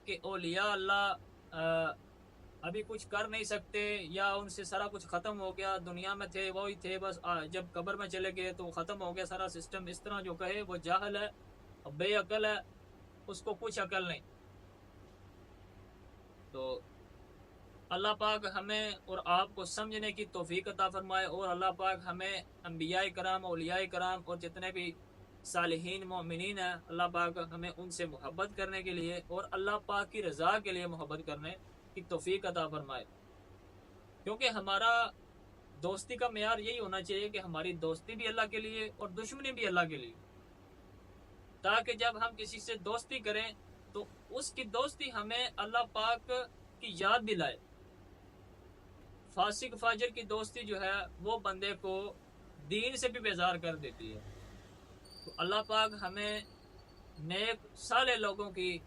کہ اولیاء اللہ ابھی کچھ کر نہیں سکتے یا ان سے سارا کچھ ختم ہو گیا، دنیا میں تھے وہی تھے بس، جب قبر میں چلے گئے تو ختم ہو گیا سارا سسٹم، اس طرح جو کہے وہ جاہل ہے اور بے عقل ہے، اس کو کچھ عقل نہیں۔ تو اللہ پاک ہمیں اور آپ کو سمجھنے کی توفیق عطا فرمائے، اور اللہ پاک ہمیں انبیاء کرام، اولیاء کرام اور جتنے بھی صالحین مومنین ہیں، اللہ پاک ہمیں ان سے محبت کرنے کے لیے اور اللہ پاک کی رضا کے لیے محبت کرنے کی توفیق عطا فرمائے، کیونکہ ہمارا دوستی کا معیار یہی ہونا چاہیے کہ ہماری دوستی بھی اللہ کے لیے اور دشمنی بھی اللہ کے لیے، تاکہ جب ہم کسی سے دوستی کریں تو اس کی دوستی ہمیں اللہ پاک کی یاد دلائے۔ فاسق فاجر کی دوستی جو ہے وہ بندے کو دین سے بھی بیزار کر دیتی ہے۔ تو اللہ پاک ہمیں نیک صالح لوگوں کی